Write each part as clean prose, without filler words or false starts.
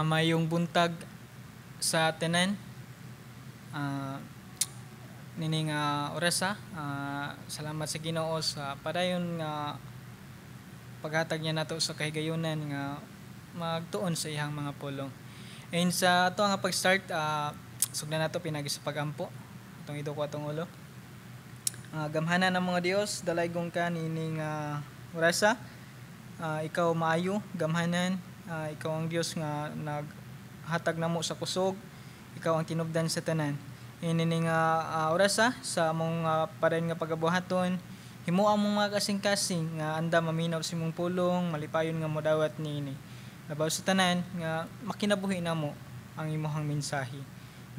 Mayong buntag sa tanan. Uh, Nining orasa. Salamat sa Ginoo sa padayon nga paghatag niya nato sa kahigayunan nga magtuon sa iyang mga pulong. And sa ato nga pag-start, sugdan nato pinagi sa pagampo. Atong ido ko atong ulo. Gamhanan ng mga Dios, dalaygong ka nining orasa. Ikaw maayo, gamhanan. Ikaw ang Dios nga naghatag namo sa kusog. Ikaw ang tinubdan sa tanan. Inining orasa sa among padayon nga pagabuhaton, himo among mga kasing-kasing nga anda maminaw sa imong pulong, malipayon nga modawat niini. Labaw sa tanan nga makinabuhi namo ang imong mensahe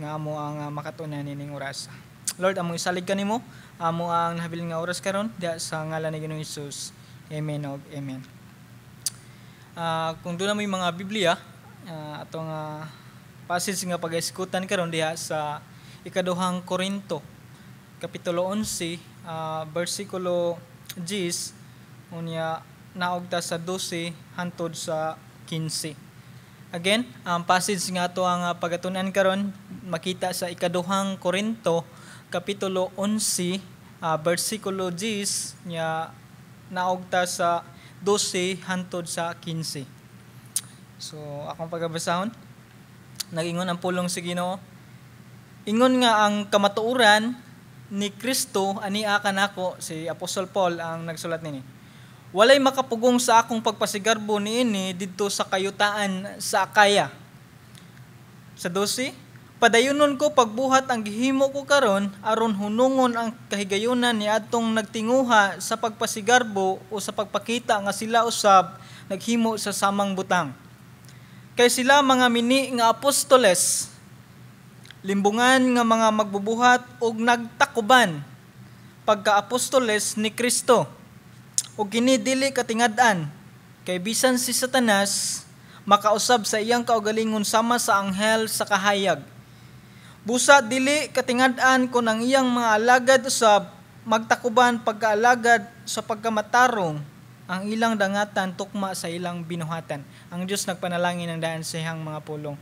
nga amo ang makatunan nining orasa. Lord, among isalig kanimo, amo ang nahabilin nga oras karon diha sa ngalan ni Ginoong Hesus. Amen og amen. Kung doon na may mga Biblia, atong passage nga pag-iskutan karon diha sa ikaduhang Korinto, kapitulo 11, versikulo 10, unya naogta sa 12 hantod sa 15. Again, ang passage nga ato ang pagatunan karon makita sa ikaduhang Korinto, kapitulo 11, versikulo 10, nya naogta sa 12 hantod sa 15. So, akong pagabasahon, nag-ingon ang pulong sa Ginoo. Ingon nga ang kamatuoran ni Kristo ania kanako, si Apostol Paul ang nagsulat nini. Walay makapugong sa akong pagpasigarbo niini didto sa kayutaan sa Akaya. Sa 12, padayunon ko pagbuhat ang gihimo ko karon aron hunungon ang kahigayunan ni adtong nagtinguha sa pagpasigarbo o sa pagpakita nga sila usab naghimo sa samang butang. Kay sila mga mini nga apostoles, limbungan nga mga magbubuhat og nagtakuban pagka-apostoles ni Kristo. O kini dili katingad-an kay bisan si Satanas makausab sa iyang kaugalingon sama sa anghel sa kahayag. Busa dili katingad-an kun ang iyang mga alagad usab magtakuban pagkaalagad sa pagkamatarong ang ilang dangatan tukma sa ilang binuhatan. Ang Dios nagpanalangin ng daan sa iyang mga pulong.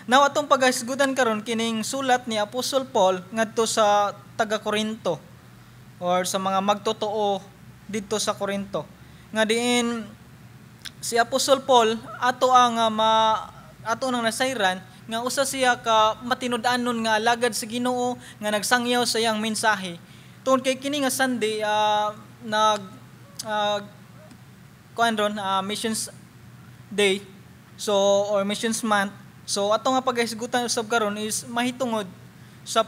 Now atong paghisgutan karon kining sulat ni Apostol Paul ngadto sa taga-Korinto or sa mga magtotoo didto sa Korinto. Nga diin si Apostol Paul ato nang nasayran nga usa siya ka matinud-anon nga alagad sa Ginoo nga nagsangyaw sa iyang mensahe. Tungod kay kini nga Sunday missions day or missions month. So ato nga paghisgutan usab karon is mahitungod sa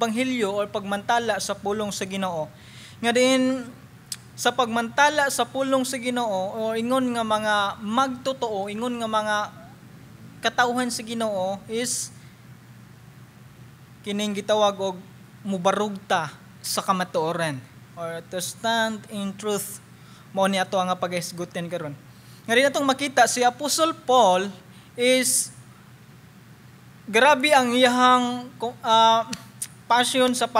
banghilyo or pagmantala sa pulong sa Ginoo. Nga din sa pagmantala sa pulong sa Ginoo o ingon nga mga magtotoo, ingon nga mga katawhan sa Ginoo is kining gitawag og mubarugta sa kamatuoran or to stand in truth. Mao ni ato nga paghisgutan karon. Nga rin natong makita, si Apostol Paul is grabe ang iyang passion sa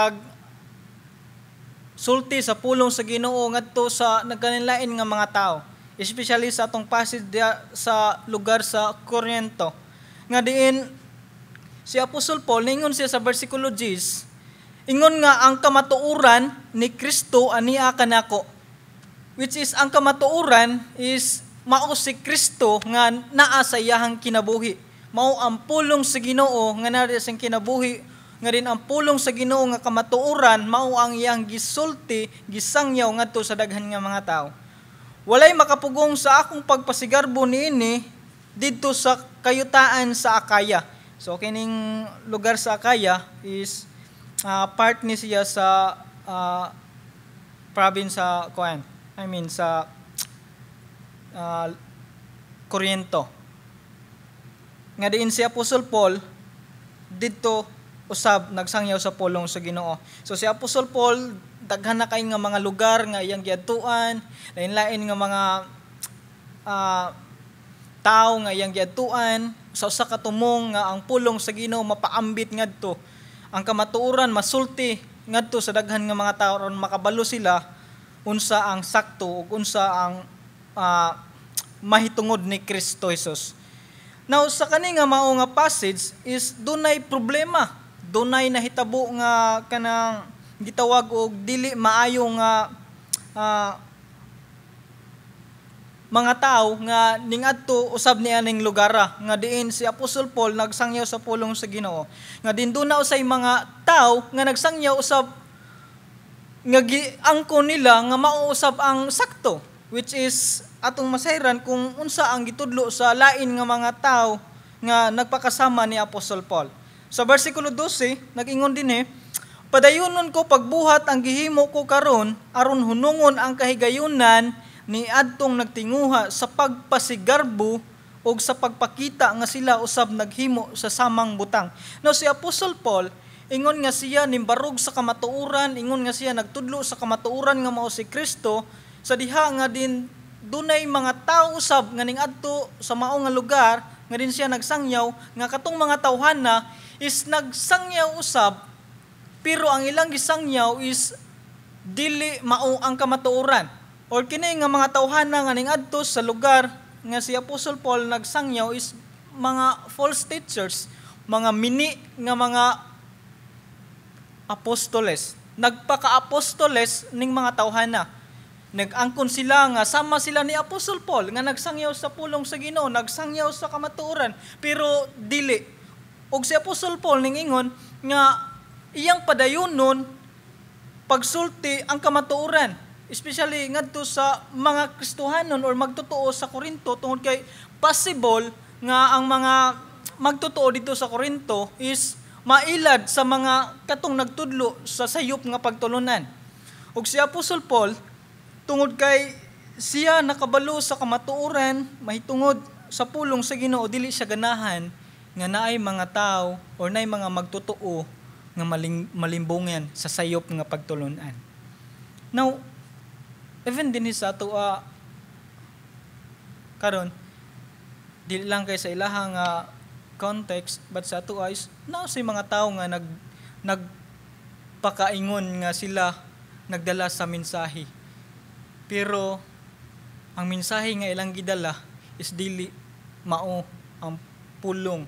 sulti sa pulong sa Ginoo ngadto sa nagkanilain nga mga tao. Especially sa atong passage sa lugar sa Corinto. Nga diin, si Apostol Paul, ningon siya sa versikulo 10, ingon nga ang kamatuoran ni Kristo ania kanako. Which is, ang kamatuoran is mao si Kristo nga naa sa iyahang kinabuhi. Mao ang pulong sa Ginoo nga naa sa kinabuhi, nga din ang pulong sa Ginoo nga kamatuoran mao ang iyang gisulti, gisangyaw ngadto sa daghan nga mga tao. Walay makapugong sa akong pagpasigarbo niini didto sa kayutaan sa Akaya. So kining lugar sa Akaya is part ni siya sa province sa sa Korinto. Nga diin si Apostol Paul didto usab nagsangyaw sa pulong sa Ginoo. So si Apostol Paul daghan na kay nga mga lugar nga iyang giadtuan, lain-lain nga mga tao nga iyang giadtuan, sa usa ka tumong nga ang pulong sa Ginoo mapaambit ngadto. Ang kamatuoran masulti ngadto sa daghan nga mga tao aron makabalo sila unsa ang sakto ug unsa ang mahitungod ni Kristo Jesus. Now sa kani nga mao nga passage is dunay problema, dunay nahitabo nga kanang gitawag og dili maayo nga mga tao nga ningadto usab ni aning lugara nga diin si Apostol Paul nagsangyaw sa pulong sa Ginoo. Nga din duna usay mga tao nga nagsangyaw usab nga giangko nila nga mauusab ang sakto, which is atong masayran kung unsa ang gitudlo sa lain nga mga tao nga nagpakasama ni Apostol Paul. Sa versikulo 12 nag-ingon dinhi, "Padayunon ko pagbuhat ang gihimo ko karon aron hunungon ang kahigayunan ni adtong nagtinguha sa pagpasigarbo o sa pagpakita nga sila usab naghimo sa samang butang." Now si Apostol Paul ingon nga siya nimbarog sa kamatuoran, ingon nga siya nagtudlo sa kamatuoran nga mao si Kristo, sa diha nga din dunay mga tawo usab nga ningadto sa mao nga lugar nga din siya nagsangyaw nga katong mga tawhana is nagsangyaw usab pero ang ilang gisangyaw is dili mao ang kamatuoran. Or kini nga mga tawhana nga ningadto sa lugar nga si Apostol Paul nagsangyaw is mga false teachers, mga mini nga mga apostoles. Nagpaka-apostoles ning mga tawhana. Nag-angkon sila nga sama sila ni Apostol Paul nga nagsangyaw sa pulong sa Ginoo, nagsangyaw sa kamatuoran, pero dili. Og si Apostol Paul ning ingon nga iyang padayunon pagsulti ang kamatuoran, especially ngadto sa mga Kristohanon or magtotoo sa Korinto, tungod kay possible nga ang mga magtotoo dito sa Korinto is mailad sa mga katong nagtudlo sa sayop nga pagtulunan. Ug si Apostol Paul tungod kay siya nakabalo sa kamatuoran mahitungod sa pulong sa Ginoo, dili siya ganahan nga naay mga tao or naay mga magtotoo nga malimbungan sa sayop nga pagtulunan. Now, even din sa ato karon dili lang kay sa ilahang context, but sa ato is si mga tao nga nagpakaingon nga sila nagdala sa mensahe. Pero ang mensahe nga ilang gidala is dili mao ang pulong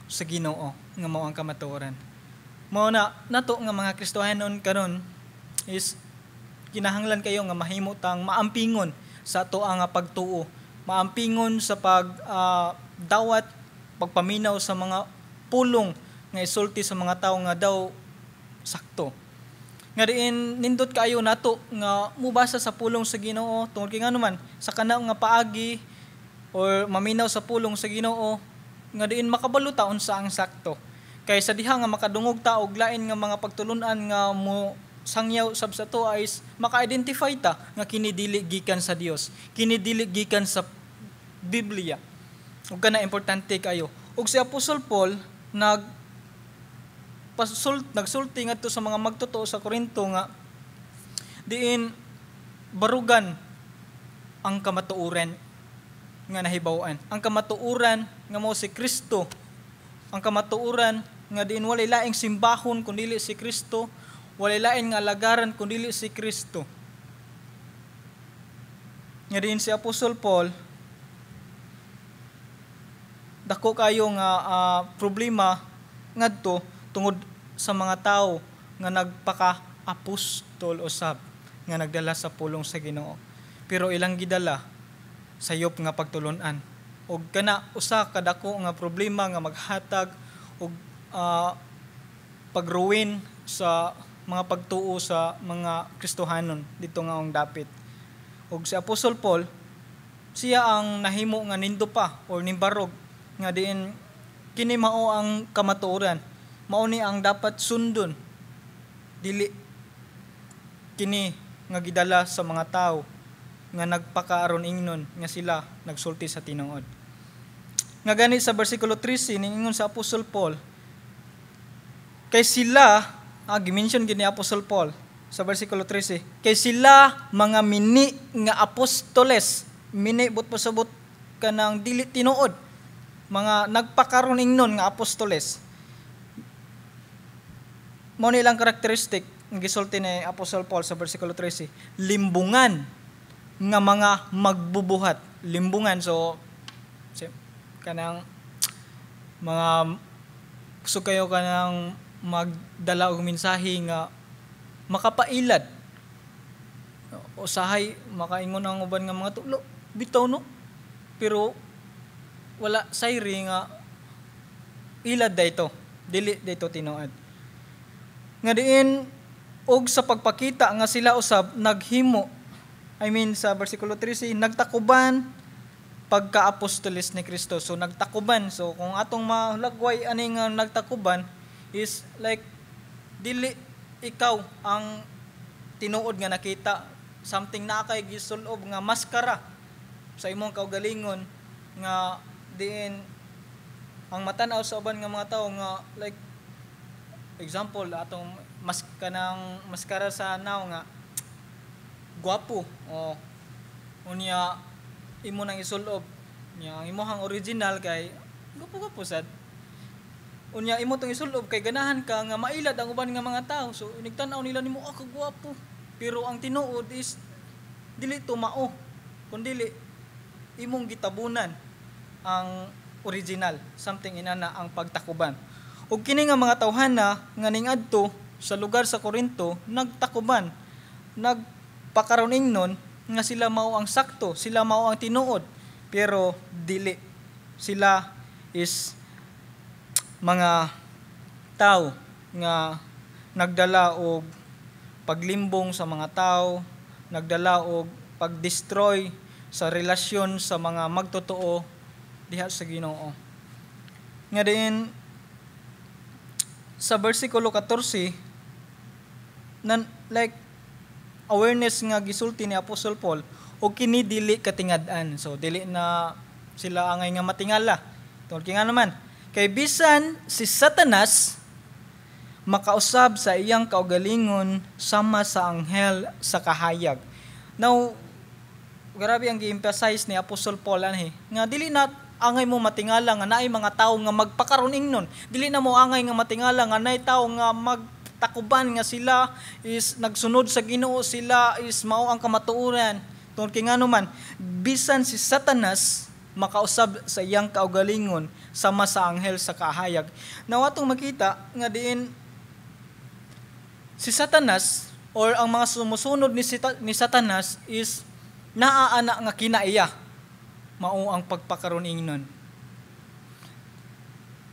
sa Ginoo nga mao ang kamatuoran. Mao na nato nga mga Kristohanon karon is kinahanglan kayo nga mahimo tang maampingon sa ato nga pagtuo, maampingon sa dawat pagpaminaw sa mga pulong nga isulti sa mga tao nga daw sakto. Nga diin nindot kaayo nato nga mubasa sa pulong sa Ginoo tungod kay nganuman sa kana nga paagi or maminaw sa pulong sa Ginoo nga diin makabalo taon sa ang sakto. Kay sa diha nga makadungog ta og lain nga mga pagtulunan nga mo sangyaw sab sa to is maka-identify ta nga kini dili gikan sa Dios, kini dili gikan sa Biblia. Ug kana importante kayo. Ug si Apostol Paul nagsulti ngadto sa mga magtotoo sa Korinto nga diin barugan ang kamatuoran nga nahibaw-an. Ang kamatuoran nga mao si Kristo. Ang kamatuoran nga diin walay laing simbahon kun dili si Kristo, walay lain nga lagaran kun dili si Kristo. Nga diin si Apostol Paul dako kayo nga problema ngadto tungod sa mga tao nga nagpaka-apostol usab nga nagdala sa pulong sa Ginoo. Pero ilang gidala sayop nga pagtulunan. Og kana usa ka dako nga problema nga maghatag og pagruwin sa mga pagtuo sa mga Kristohanon dito nga ang dapit. Og si Apostol Paul siya ang nahimo nga nindo pa or nimbarog nga diin kini mao ang kamatuoran, mao ni ang dapat sundon, dili kini nga gidala sa mga tao nga nagpakaaron ingnon nga sila nagsulti sa tinuod. Nga gani sa versikulo 13 ningon sa Apostol Paul, kay sila gimension gini Apostol Paul sa versikulo 13, kay sila mga mini nga apostoles, mini but pasabot kanang dili tinuod, mga nagpakaron ingnon nga apostoles. Mao ni ilang karakteristik nga gisulti ni Apostol Paul sa versikulo 13, limbungan, nga mga magbubuhat, limbungan. So kanang mga gusto kayo kanang magdala og mensahe nga makapailad. Usahay makaingon ang uban nga mga tulo, bitaw no. Pero wala sayri nga ilad dayto, dili dayto tinuod. Nga diin og sa pagpakita nga sila usab naghimo. Sa versikulo 13, nagtakuban pagka-apostoles ni Kristo. So nagtakuban. So kung atong malagway ani nga nagtakuban is like dili ikaw ang tinuod nga nakita, something na kay gisulob nga maskara sa imong kaugalingon nga diin ang matanaw sa uban nga mga tawo nga like example atong kanang maskara sa naw nga gwapo o unya imo nang isulob nya ang imong original kay gwapo sad unya imo tong isulob kay ganahan ka nga mailad ang uban nga mga tawo, so nigtan-aw nila nimo kagwapo, pero ang tinuod is dili tumao kundi imong gitabunan ang original, something inana ang pagtakuban. Ug kini nga mga tawhana nga ning-adto sa lugar sa Corinto nagtakuban, nagpakaron ingnon nga sila mao ang sakto, sila mao ang tinuod, pero dili sila is mga tao nga nagdala og paglimbong sa mga tao, nagdala og pagdestroy sa relasyon sa mga magtotoo diha sa Ginoo. Nga diin sa bersikulo 14 like awareness nga gisulti ni Apostol Paul og kini dili katingad-an. So dili na sila angay nga matingala. Tungod nga naman kay bisan si Satanas makausab sa iyang kaugalingon sama sa anghel sa kahayag. Now grabe ang gi-emphasize ni Apostol Paul nga dili na angay mo matingala nga naay mga tawo nga magpakaron ingnon. Dili na mo angay nga matingala nga naay tawo nga magtakuban nga sila is nagsunod sa Ginoo, sila is mao ang kamatuoran. Tungod kay ngano man bisan si Satanas makausab sa iyang kaugalingon sama sa anghel sa kahayag. Now atong makita nga diin si Satanas or ang mga sumusunod ni Satanas is naaana nga kinaiya mao ang pagpakaron ingnon.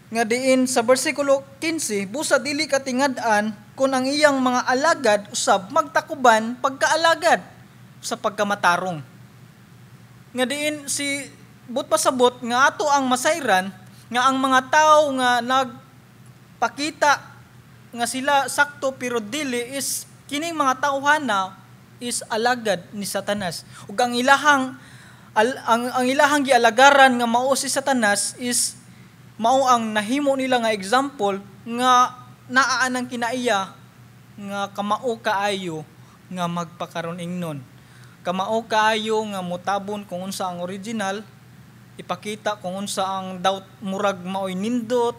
Nga diin sa bersikulo 15 busa dili katingad-an kun ang iyang mga alagad usab magtakuban pagkaalagad sa pagkamatarong. Nga diin si but pasabot nga ato ang masayran nga ang mga tao nga nagpakita nga sila sakto pero dili is kining mga tawhana is alagad ni Satanas. Ug ang ilahang gialagaran nga mao si Satanas is mao ang nahimo nila nga example nga naaan ang kinaiya nga kamao kaayo nga magpakaron ingnon. Kamao kaayo nga mutabon kung unsa ang original, ipakita kung unsa ang doubt murag maoy nindot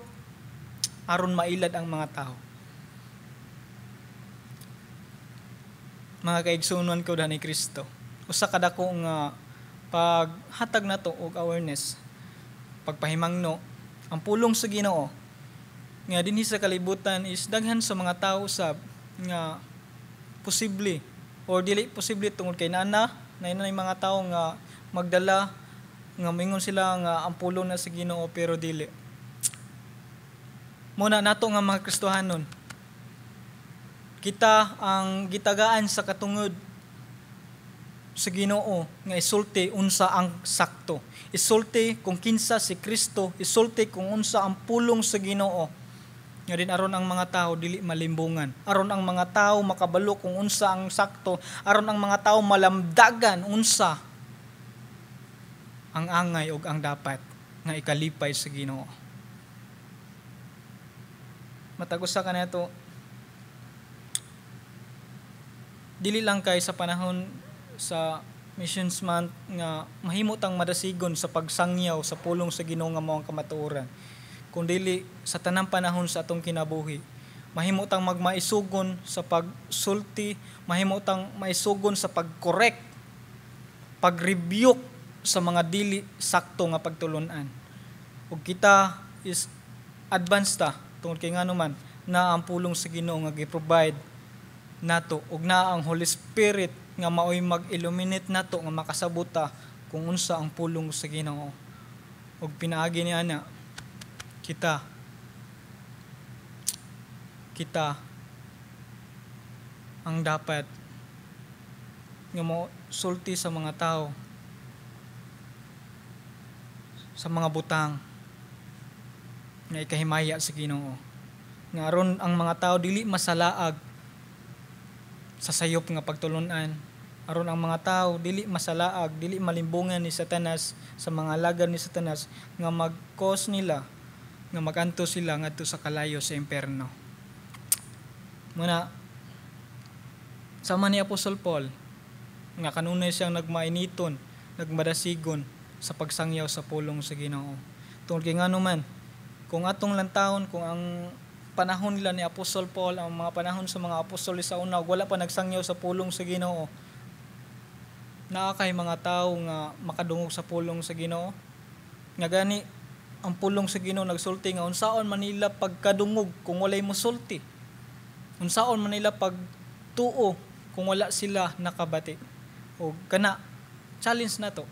aron mailad ang mga tao. Mga kaigsunon ko ni Kristo, usa kadako nga paghatag nato og awareness, pagpahimangno ang pulong sa Ginoo nga dinhi sa kalibutan is daghan sa mga tao usab nga posible or dili posible tungod kay nana mga tao nga magdala nga mingon sila nga ang pulong na sa Ginoo pero dili. Muna nato nga mga Kristohanon, kita ang gitagaan sa katungod sa Ginoo nga isulti unsa ang sakto. Isulti kung kinsa si Kristo, isulti kung unsa ang pulong sa Ginoo. Nga din aron ang mga tao dili malimbungan. Aron ang mga tao makabalo kung unsa ang sakto, aron ang mga tao malamdagan unsa ang angay ug ang dapat nga ikalipay sa Ginoo. Matag usa kanato dili lang kay sa panahon sa Missions Month nga mahimutang madasigon sa pagsangyaw sa pulong sa Ginoo nga mao ang kamatuoran, kundi sa tanang panahon sa atong kinabuhi mahimutang magmaisugon sa pagsulti, mahimutang maisugon sa pagkorek pag-rebuke sa mga dili sakto nga pagtulunan. Ug kita is advanced ta tungod kay nganuman na ang pulong sa Ginoo nga gi-provide nato ug na ang Holy Spirit nga maoy mag-illuminate nato nga makasabuta kung unsa ang pulong sa Ginoo. Ug pinaagi niya na kita ang dapat nga mo sulti sa mga tao, sa mga butang nga ikahimaya sa Ginoo. Nga aron ang mga tao dili masalaag sa sayop nga pagtulunan. Aron ang mga tao dili masalaag, dili malimbungan ni Satanas sa mga alagad ni Satanas nga mag-cause nila nga maganto sila ngadto sa kalayo sa impierno. Muna sama ni Apostol Paul nga kanunay siyang nagmainiton, nagmadasigon sa pagsangyaw sa pulong sa Ginoo. Tungod kay nganuman kung atong lantawon, kung ang panahon nila ni Apostol Paul, ang mga panahon sa mga apostol sa una, wala pa nagsangyaw sa pulong sa Ginoo, naa kay mga tao nga makadungog sa pulong sa Ginoo. Nga gani ang pulong sa Ginoo nagsulti nga unsaon man nila pagkadungog kung walay mosulti. Unsaon man nila pagtuo kung wala sila nakabati. O kana challenge na to.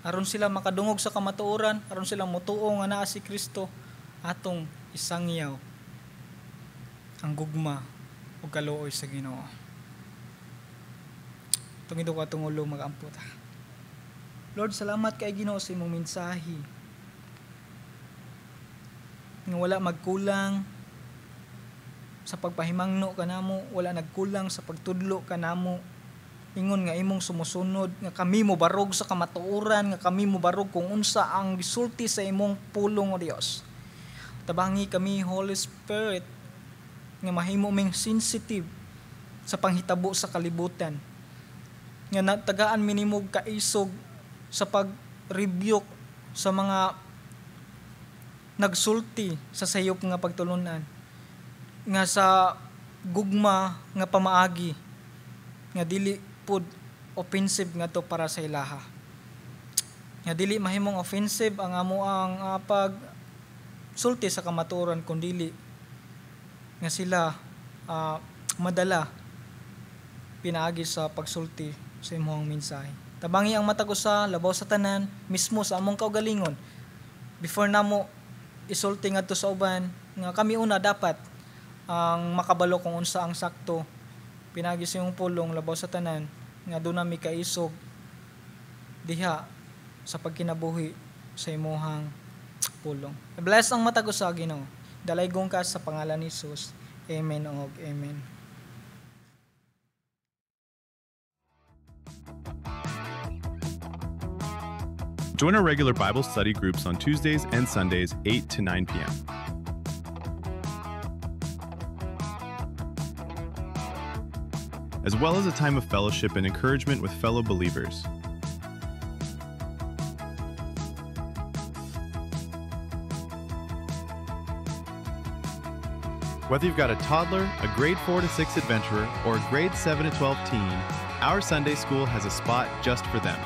Aron sila makadungog sa kamatuoran, aron sila motuo nga naa si Kristo, atong isangyaw ang gugma o kaluoy sa Ginoo. Tungido ka tungulo mag-ampot. Lord, salamat kay Ginoo sa imong mensahe. Nga wala magkulang sa pagpahimangno kanamo, wala nagkulang sa pagtudlo kanamo. Ingon nga imong sumusunod, nga kami mo barog sa kamatuoran, nga kami mo barog kung unsa ang gisulti sa imong pulong o Dios. Tabangi kami, Holy Spirit, nga mahimo ming sensitive sa panghitabo sa kalibutan. Nga natagaan minimog kaisog sa pag-rebuke sa mga nagsulti sa sayop nga pagtulunan. Nga sa gugma nga pamaagi, nga dili pud offensive nga to para sa ilaha. Nga dili mahimong offensive ang amo ang pag sulti sa kamatuoran kundili nga sila madala pinaagi sa pagsulti sa imong mensahe. Tabangi ang matag usa labaw sa tanan mismo sa among kaugalingon before namo isulti ngadto sa uban nga kami una dapat ang makabalo kung unsa ang sakto pinaagi sa imong pulong labaw sa tanan nga doon nami kaisog diha sa pagkinabuhi sa imuhang pulong. Bless ang matag usa Ginoo. Dalaygong ka sa pangalan ni Jesus. Amen og amen. Join our regular Bible study groups on Tuesdays and Sundays, 8 to 9 p.m. As well as a time of fellowship and encouragement with fellow believers. Whether you've got a toddler, a grade 4 to 6 adventurer, or a grade 7 to 12 teen, our Sunday school has a spot just for them.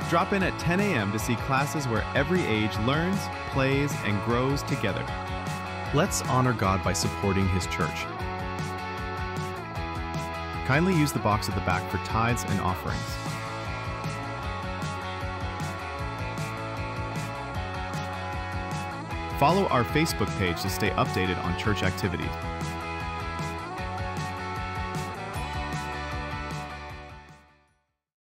Drop in at 10 a.m. to see classes where every age learns, plays, and grows together. Let's honor God by supporting His church. Kindly use the box at the back for tithes and offerings. Follow our Facebook page to stay updated on church activities.